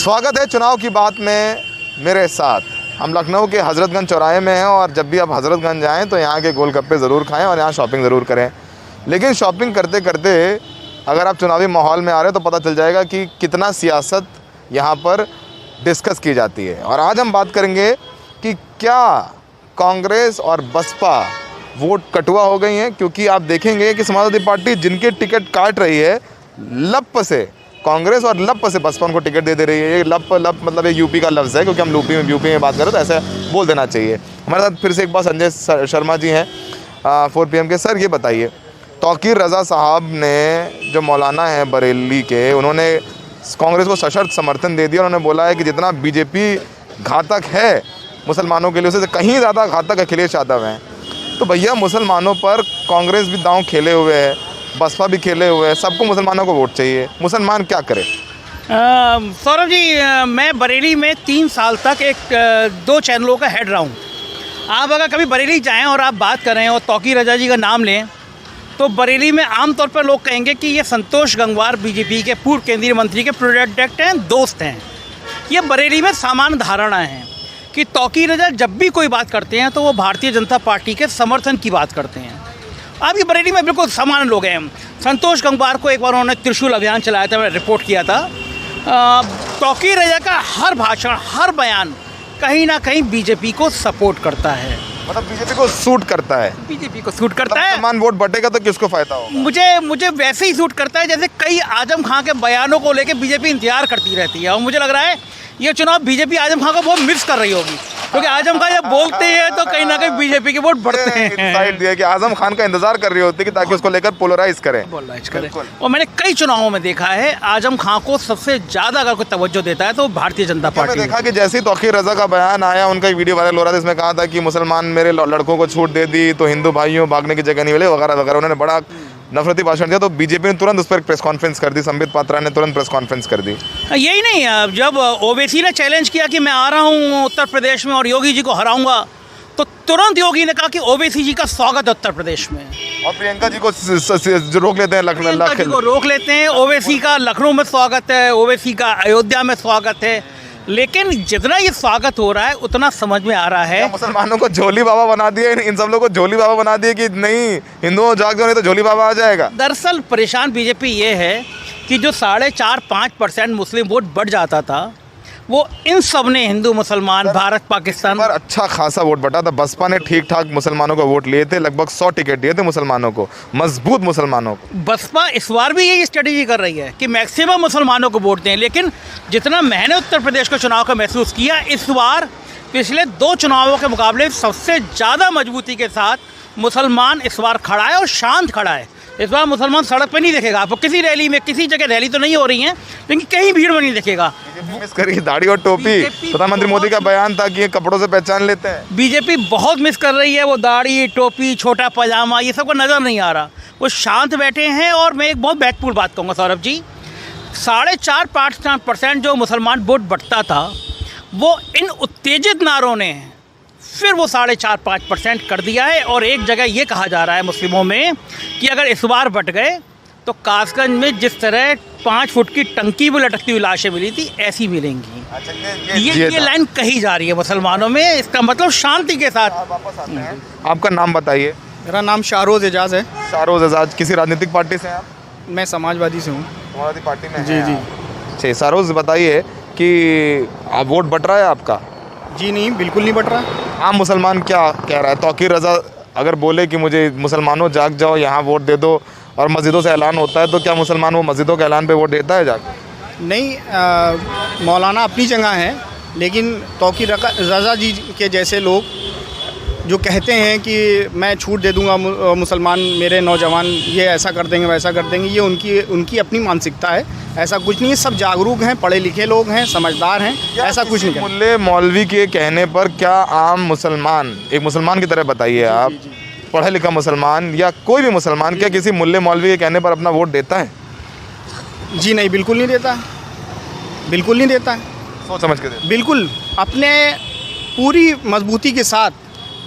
स्वागत है चुनाव की बात में मेरे साथ। हम लखनऊ के हज़रतगंज चौराहे में हैं और जब भी आप हज़रतगंज जाएँ तो यहाँ के गोलगप्पे ज़रूर खाएं और यहाँ शॉपिंग ज़रूर करें। लेकिन शॉपिंग करते करते अगर आप चुनावी माहौल में आ रहे हो तो पता चल जाएगा कि कितना सियासत यहाँ पर डिस्कस की जाती है। और आज हम बात करेंगे कि क्या कांग्रेस और बसपा वोट कटुआ हो गई हैं, क्योंकि आप देखेंगे कि समाजवादी पार्टी जिनके टिकट काट रही है लप से कांग्रेस और लप से बसपा उनको टिकट दे रही है। ये लप मतलब ये यूपी का लफ्ज़ है, क्योंकि हम यूपी में बात करें तो ऐसा बोल देना चाहिए। हमारे साथ फिर से एक बार संजय शर्मा जी हैं 4 PM के। सर ये बताइए, तौकीर रज़ा साहब ने जो मौलाना हैं बरेली के, उन्होंने कांग्रेस को सशर्त समर्थन दे दिया। उन्होंने बोला है कि जितना बीजेपी घातक है मुसलमानों के लिए उससे कहीं ज़्यादा घातक अखिलेश यादव हैं। तो भैया मुसलमानों पर कांग्रेस भी दांव खेले हुए है, बसपा भी खेले हुए है, सबको मुसलमानों को वोट चाहिए। मुसलमान क्या करे? सौरभ जी, मैं बरेली में 3 साल तक 2 चैनलों का हेड रहा हूँ। आप अगर कभी बरेली जाएं और आप बात करें और तौकीर रज़ा जी का नाम लें तो बरेली में आमतौर पर लोग कहेंगे कि ये संतोष गंगवार बीजेपी के पूर्व केंद्रीय मंत्री के प्रोडक्ट हैं, दोस्त हैं। ये बरेली में सामान्य धारणा है कि तौकीर रज़ा जब भी कोई बात करते हैं तो वो भारतीय जनता पार्टी के समर्थन की बात करते हैं। अब ये बरेली में बिल्कुल सामान्य लोग हैं। संतोष गंगवार को एक बार उन्होंने त्रिशूल अभियान चलाया था, मैंने रिपोर्ट किया था। तौकीर रज़ा का हर भाषण, हर बयान कहीं ना कहीं बीजेपी को सपोर्ट करता है, मतलब बीजेपी को सूट करता है। बीजेपी को सूट करता है। मुसलमान वोट बटेगा तो किसको फायदा होगा? मुझे वैसे ही सूट करता है जैसे कई आजम खां के बयानों को लेकर बीजेपी इंतजार करती रहती है। और मुझे लग रहा है ये चुनाव बीजेपी आजम खां को बहुत मिस कर रही होगी, क्योंकि आजम खान जब बोलते हैं तो कहीं ना कहीं बीजेपी के वोट बढ़ते हैं। साइड दिया कि आजम खान का इंतजार कर रही होती है कि ताकि उसको लेकर पोलराइज करें। और मैंने कई चुनावों में देखा है आजम खान को सबसे ज्यादा अगर कोई तवज्जो देता है तो भारतीय जनता पार्टी। देखा कि जैसे ही तौकीर रज़ा का बयान आया, उनका एक वीडियो वायरल हो रहा था, इसमें कहा था कि मुसलमान मेरे लड़कों को छूट दे दी तो हिंदू भाइयों भागने की जगह नहीं मिले वगैरह वगैरह। उन्होंने बड़ा नफरती भाषण दिया, तो बीजेपी ने तुरंत उस पर प्रेस कॉन्फ्रेंस कर दी। संबित पात्रा ने तुरंत प्रेस कॉन्फ्रेंस कर दी। यही नहीं, जब ओवैसी ने चैलेंज किया कि मैं आ रहा हूँ उत्तर प्रदेश में और योगी जी को हराऊंगा, तो तुरंत योगी ने कहा कि ओवैसी जी का स्वागत है उत्तर प्रदेश में। और प्रियंका जी को रोक लेते हैं, लखनऊ रोक लेते हैं। ओवैसी का लखनऊ में स्वागत है, ओवैसी का अयोध्या में स्वागत है। लेकिन जितना ये स्वागत हो रहा है उतना समझ में आ रहा है मुसलमानोन को झोली बाबा बना दिया, इन सब लोगों को झोली बाबा बना दिया कि नहीं हिंदुओं जाग जाओ नहीं तो झोली बाबा आ जाएगा। दरअसल परेशान बीजेपी ये है कि जो 4.5-5% मुस्लिम वोट बढ़ जाता था वो इन सब ने हिंदू मुसलमान भारत पाकिस्तान पर अच्छा खासा वोट बटा था। बसपा ने ठीक ठाक मुसलमानों को वोट लिए थे, लगभग 100 टिकट दिए थे मुसलमानों को, मजबूत मुसलमानों को। बसपा इस बार भी यही स्ट्रेटेजी कर रही है कि मैक्सिमम मुसलमानों को वोट दें। लेकिन जितना मैंने उत्तर प्रदेश के चुनाव का महसूस किया, इस बार पिछले 2 चुनावों के मुकाबले सबसे ज़्यादा मजबूती के साथ मुसलमान इस बार खड़ा है और शांत खड़ा है। इस बार मुसलमान सड़क पे नहीं दिखेगा आपको, किसी रैली में, किसी जगह रैली तो नहीं हो रही है लेकिन कहीं भीड़ में नहीं दिखेगा। मिस करी दाढ़ी और टोपी। प्रधानमंत्री मोदी का बयान था कि ये कपड़ों से पहचान लेते हैं। बीजेपी बहुत मिस कर रही है वो दाढ़ी, टोपी, छोटा पजामा, ये सब को नज़र नहीं आ रहा। वो शांत बैठे हैं। और मैं एक बहुत महत्वपूर्ण बात कहूँगा सौरभ जी, 4.5-5% जो मुसलमान वोट बढ़ता था वो इन उत्तेजित नारों ने फिर वो 4.5-5% कर दिया है। और एक जगह ये कहा जा रहा है मुस्लिमों में कि अगर इस बार बट गए तो कासगंज में जिस तरह 5 फुट की टंकी में लटकती हुई लाशें मिली थी ऐसी मिलेंगी। अच्छा, ये लाइन कही जा रही है मुसलमानों में। इसका मतलब शांति के साथ। आपका नाम बताइए। मेरा नाम शाहरोज़ एजाज है। शाहरोज़ एजाज, किसी राजनीतिक पार्टी से हैं आप? मैं समाजवादी से हूँ। समाजवादी पार्टी में? जी जी। अच्छा, शाहरोज़ बताइए कि आप वोट बट रहा है आपका? जी नहीं, बिल्कुल नहीं बट रहा। आम मुसलमान क्या कह रहा है? तौकीर रज़ा अगर बोले कि मुझे मुसलमानों जाग जाओ यहाँ वोट दे दो और मस्जिदों से ऐलान होता है, तो क्या मुसलमान वो मस्जिदों के ऐलान पे वोट देता है जाके? नहीं, मौलाना अपनी जगह है, लेकिन तौकीर रज़ा जी के जैसे लोग जो कहते हैं कि मैं छूट दे दूंगा, मुसलमान मेरे नौजवान ये ऐसा कर देंगे वैसा कर देंगे, ये उनकी अपनी मानसिकता है। ऐसा कुछ नहीं है। सब जागरूक हैं, पढ़े लिखे लोग हैं, समझदार हैं, ऐसा कुछ नहीं। मुल्ले मौलवी के कहने पर क्या आम मुसलमान, एक मुसलमान की तरह बताइए आप, पढ़ा लिखा मुसलमान या कोई भी मुसलमान क्या किसी मुल्ले मौलवी के कहने पर अपना वोट देता है? जी नहीं, बिल्कुल नहीं देता, बिल्कुल नहीं देता है। सोच समझ के देता। बिल्कुल अपने पूरी मजबूती के साथ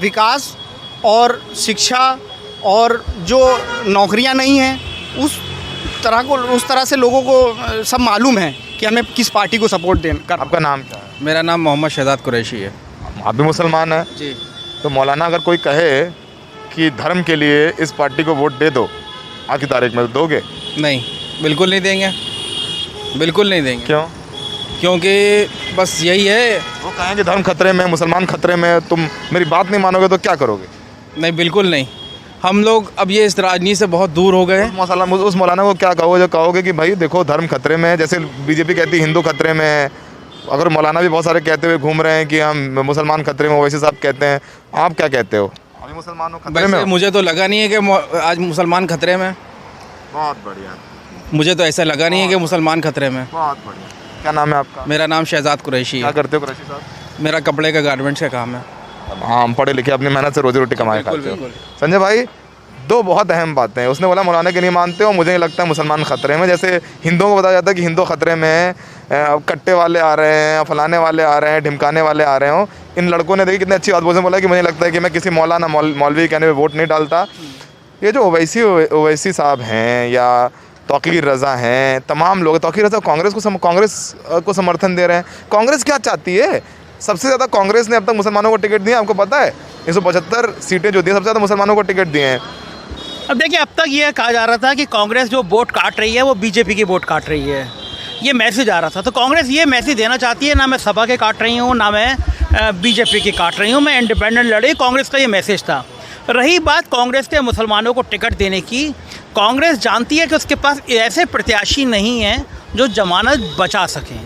विकास और शिक्षा और जो नौकरियां नहीं हैं उस तरह से लोगों को सब मालूम है कि हमें किस पार्टी को सपोर्ट देना। आपका नाम क्या है? मेरा नाम मोहम्मद शहजाद कुरैशी है। आप भी मुसलमान हैं? जी। तो मौलाना अगर कोई कहे कि धर्म के लिए इस पार्टी को वोट दे दो आज की तारीख में, तो दोगे? नहीं, बिल्कुल नहीं देंगे, बिल्कुल नहीं देंगे। क्यों? क्योंकि बस यही है। वो कहेंगे धर्म खतरे में, मुसलमान खतरे में, तुम मेरी बात नहीं मानोगे तो क्या करोगे? नहीं, बिल्कुल नहीं। हम लोग अब ये इस राजनीति से बहुत दूर हो गए। उस मौलाना को क्या कहोगे जो कहोगे कि भाई देखो धर्म खतरे में है, जैसे बीजेपी कहती है हिंदू खतरे में है, अगर मौलाना भी बहुत सारे कहते हुए घूम रहे हैं कि हम मुसलमान खतरे में, वैसे साहब कहते हैं, आप क्या कहते हो? अभी मुसलमानों खतरे में हो? मुझे तो लगा नहीं है कि आज मुसलमान खतरे में। बहुत बढ़िया, मुझे तो ऐसा लगा नहीं है कि मुसलमान खतरे में। बहुत बढ़िया। क्या नाम है आपका? मेरा नाम शहजाद कुरैशी क्या है। करते हो कुरैशी साहब? मेरा कपड़े का गारमेंट्स का काम है। हाँ, हम पढ़े लिखे अपनी मेहनत से रोजी रोटी कमाए बिल्कुल, खाते हो। बिल्कुल। संजय भाई, दो बहुत अहम बातें हैं। उसने बोला मौलाना के नहीं मानते हो, मुझे नहीं लगता है मुसलमान खतरे में। जैसे हिंदुओं को बताया जाता है कि हिंदू खतरे में है, कट्टे वाले आ रहे हैं, फलाने वाले आ रहे हैं, ढिमकाने वाले आ रहे हो। इन लड़कों ने देखी कितनी अच्छी बात बोले, बोला कि मुझे लगता है कि मैं किसी मौलाना मौलवी कहने पर वोट नहीं डालता। ये जो ओवैसी साहब हैं या तौकीर रज़ा हैं, तमाम लोग, तौकीर रज़ा कांग्रेस को समर्थन दे रहे हैं। कांग्रेस क्या चाहती है? सबसे ज़्यादा कांग्रेस ने अब तक मुसलमानों को टिकट दिए, आपको पता है? 175 सीटें जो दी सबसे ज़्यादा मुसलमानों को टिकट दिए हैं। अब देखिए, अब तक ये कहा जा रहा था कि कांग्रेस जो वोट काट रही है वो बीजेपी की वोट काट रही है, ये मैसेज आ रहा था। तो कांग्रेस ये मैसेज देना चाहती है, ना मैं सपा के काट रही हूँ, ना मैं बीजेपी की काट रही हूँ, मैं इंडिपेंडेंट लड़ी। कांग्रेस का ये मैसेज था। रही बात कांग्रेस के मुसलमानों को टिकट देने की, कांग्रेस जानती है कि उसके पास ऐसे प्रत्याशी नहीं हैं जो जमानत बचा सकें।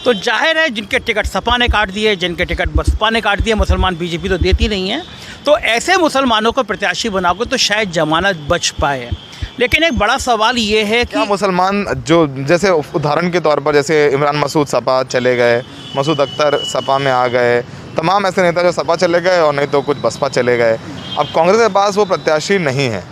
तो जाहिर है जिनके टिकट सपा ने काट दिए, जिनके टिकट बसपा ने काट दिए, मुसलमान बीजेपी तो देती नहीं है, तो ऐसे मुसलमानों को प्रत्याशी बनाओगे तो शायद जमानत बच पाए। लेकिन एक बड़ा सवाल ये है कि क्या मुसलमान जो, जैसे उदाहरण के तौर पर जैसे इमरान मसूद सपा चले गए, मसूद अख्तर सपा में आ गए, तमाम ऐसे नेता जो सपा चले गए और नहीं तो कुछ बसपा चले गए। अब कांग्रेस के पास वो प्रत्याशी नहीं है।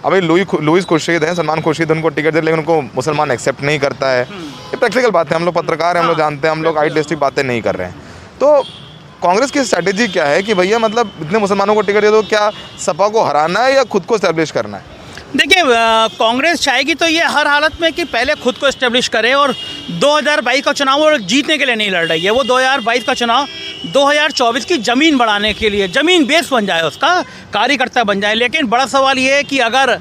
अभी लुईस खुर्शीद हैं, सलमान खुर्शीद उनको टिकट दे, लेकिन उनको मुसलमान एक्सेप्ट नहीं करता है। ये प्रैक्टिकल बात है, हम लोग पत्रकार हैं, हम लोग जानते हैं, हम लोग आइडियलिस्टिक बातें नहीं कर रहे हैं। तो कांग्रेस की स्ट्रैटेजी क्या है कि भैया मतलब इतने मुसलमानों को टिकट दे दो, क्या सपा को हराना है या खुद को इस्टेब्लिश करना है? देखिए, कांग्रेस चाहेगी तो ये हर हालत में कि पहले खुद को इस्टेब्लिश करे, और 2022 का चुनाव वो जीतने के लिए नहीं लड़ रही है। वो 2022 का चुनाव 2024 की ज़मीन बढ़ाने के लिए, ज़मीन बेस बन जाए, उसका कार्यकर्ता बन जाए। लेकिन बड़ा सवाल ये है कि अगर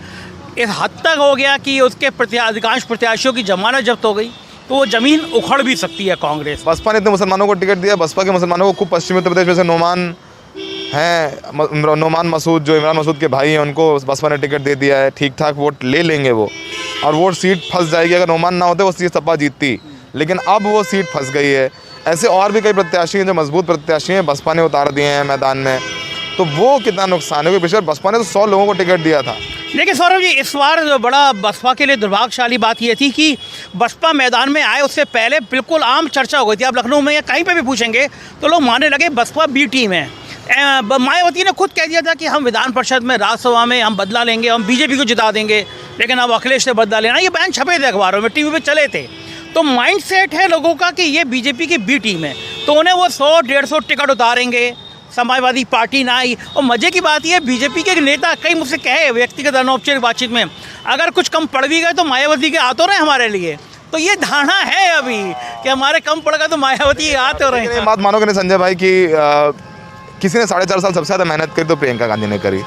इस हद तक हो गया कि उसके अधिकांश प्रत्याशियों की जमानत जब्त हो गई तो वो ज़मीन उखड़ भी सकती है कांग्रेस। बसपा ने इतने मुसलमानों को टिकट दिया, बसपा के मुसलमानों को खूब पश्चिमी उत्तर प्रदेश में से नोमान हैं, नोमान मसूद जो इमरान मसूद के भाई हैं, उनको बसपा ने टिकट दे दिया है। ठीक ठाक वोट ले लेंगे वो, और वो सीट फंस जाएगी। अगर नोमान ना होते वो सीट सपा जीतती, लेकिन अब वो सीट फंस गई है। ऐसे और भी कई प्रत्याशी हैं जो मजबूत प्रत्याशी हैं, बसपा ने उतार दिए हैं मैदान में। तो वो कितना नुकसान है, पिछले बसपा ने तो 100 लोगों को टिकट दिया था। देखिए सौरभ जी, इस बार जो बड़ा बसपा के लिए दुर्भाग्यशाली बात ये थी कि बसपा मैदान में आए उससे पहले बिल्कुल आम चर्चा हो गई थी। आप लखनऊ में या कहीं पे भी पूछेंगे तो लोग मानने लगे बसपा बी टीम है। मायावती ने खुद कह दिया था कि हम विधान परिषद में, राज्यसभा में हम बदला लेंगे, हम बीजेपी को जिता देंगे, लेकिन अब अखिलेश से बदला लेना। ये बयान छपे थे अखबारों में, टीवी पे चले थे। तो माइंड सेट है लोगों का कि ये बीजेपी की बी टीम है, तो उन्हें वो 100-150 टिकट उतारेंगे, समाजवादी पार्टी ना आई। और मज़े की बात यह, बीजेपी के नेता कई मुझसे कहे व्यक्तिगत अनौपचारिक बातचीत में, अगर कुछ कम पड़ भी गए तो मायावती के आ तो रहे हमारे लिए। तो ये धारणा है अभी कि हमारे कम पड़ गए तो मायावती आ तो रहे हैं। बात मानोगे नहीं संजय भाई कि किसी ने 4.5 साल सबसे ज़्यादा मेहनत करी तो प्रियंका गांधी ने करी।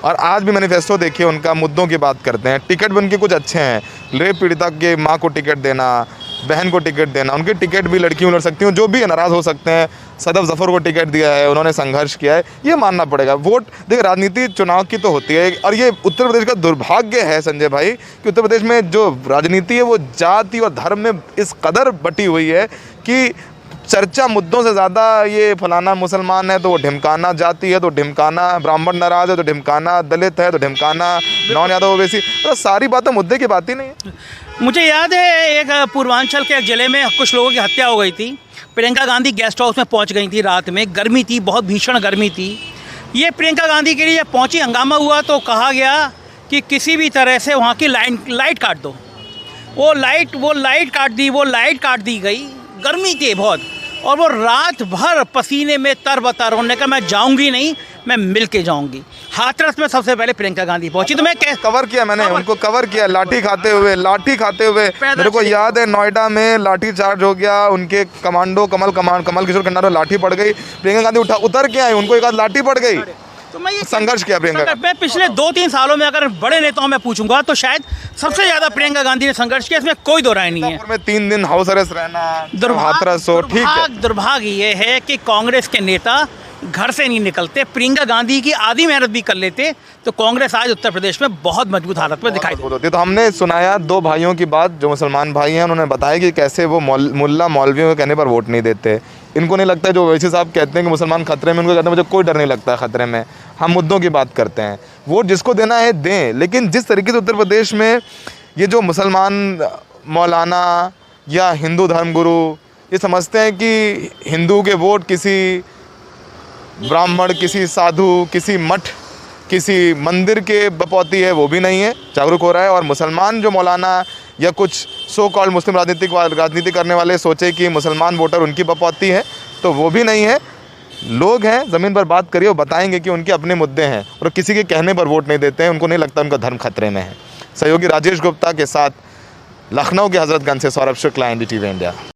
और आज भी मैनिफेस्टो देखिए, उनका मुद्दों की बात करते हैं। टिकट भी उनके कुछ अच्छे हैं, रेप पीड़िता के माँ को टिकट देना, बहन को टिकट देना, उनके टिकट भी लड़कियों लड़ सकती हूँ, जो भी नाराज़ हो सकते हैं। सदफ जफर को टिकट दिया है, उन्होंने संघर्ष किया है, ये मानना पड़ेगा। वोट देखिए, राजनीति चुनाव की तो होती है, और ये उत्तर प्रदेश का दुर्भाग्य है संजय भाई कि उत्तर प्रदेश में जो राजनीति है वो जाति और धर्म में इस कदर बटी हुई है कि चर्चा मुद्दों से ज़्यादा ये फलाना मुसलमान है तो वो ढिमकाना, जाति है तो ढिमकाना, ब्राह्मण नाराज़ है तो ढिमकाना, दलित है तो ढिमकाना, नॉन यादव ओवैसी, तो सारी बातें मुद्दे की बात ही नहीं है। मुझे याद है एक पूर्वांचल के एक ज़िले में कुछ लोगों की हत्या हो गई थी। प्रियंका गांधी गेस्ट हाउस में पहुंच गई थी, रात में गर्मी थी, बहुत भीषण गर्मी थी। ये प्रियंका गांधी के लिए जब पहुंची, हंगामा हुआ तो कहा गया कि किसी भी तरह से वहाँ की लाइट काट दो। वो लाइट काट दी गई। गर्मी थी बहुत, और वो रात भर पसीने में तरबतर होने का, मैं जाऊंगी नहीं, मैं मिल के जाऊंगी। हाथरस में सबसे पहले प्रियंका गांधी पहुंची। तो मैं कवर किया मैंने, उनको कवर किया लाठी खाते हुए मेरे को याद है नोएडा में लाठी चार्ज हो गया, उनके कमांडो कमल किशोर खंडारो लाठी पड़ गई, प्रियंका गांधी उतर के आई, उनको एक आध लाठी पड़ गई। तो मैं ये संघर्ष किया प्रियंका। मैं पिछले 2-3 सालों में अगर बड़े नेताओं में पूछूंगा तो शायद सबसे ज्यादा प्रियंका गांधी ने संघर्ष किया, इसमें कोई दो राय नहीं है। में 3 दिन हाउस अरेस्ट रहना, हाथरस हो, ठीक है। दुर्भाग्य ये है कि कांग्रेस के नेता घर से नहीं निकलते। प्रियंका गांधी की आधी मेहनत भी कर लेते तो कांग्रेस आज उत्तर प्रदेश में बहुत मजबूत हालत में दिखाई देती। तो हमने सुनाया 2 भाइयों की बात जो मुसलमान भाई हैं, उन्होंने बताया कि कैसे वो मुल्ला मौलवियों के कहने पर वोट नहीं देते। इनको नहीं लगता, जो वैसे साहब कहते हैं कि मुसलमान खतरे में, उनको कहते हैं मुझे कोई डर नहीं लगता खतरे में, हम मुद्दों की बात करते हैं। वोट जिसको देना है दें, लेकिन जिस तरीके से उत्तर प्रदेश में ये जो मुसलमान मौलाना या हिंदू धर्मगुरु ये समझते हैं कि हिंदू के वोट किसी ब्राह्मण, किसी साधु, किसी मठ, किसी मंदिर के बपौती है, वो भी नहीं है, जागरूक हो रहा है। और मुसलमान जो मौलाना या कुछ सो कॉल्ड मुस्लिम राजनीति करने वाले सोचे कि मुसलमान वोटर उनकी बपौती है, तो वो भी नहीं है। लोग हैं, ज़मीन पर बात करिए, वो बताएंगे कि उनके अपने मुद्दे हैं और किसी के कहने पर वोट नहीं देते हैं, उनको नहीं लगता उनका धर्म खतरे में है। सहयोगी राजेश गुप्ता के साथ लखनऊ के हजरतगंज से सौरभ शुक्ला, NDTV इंडिया।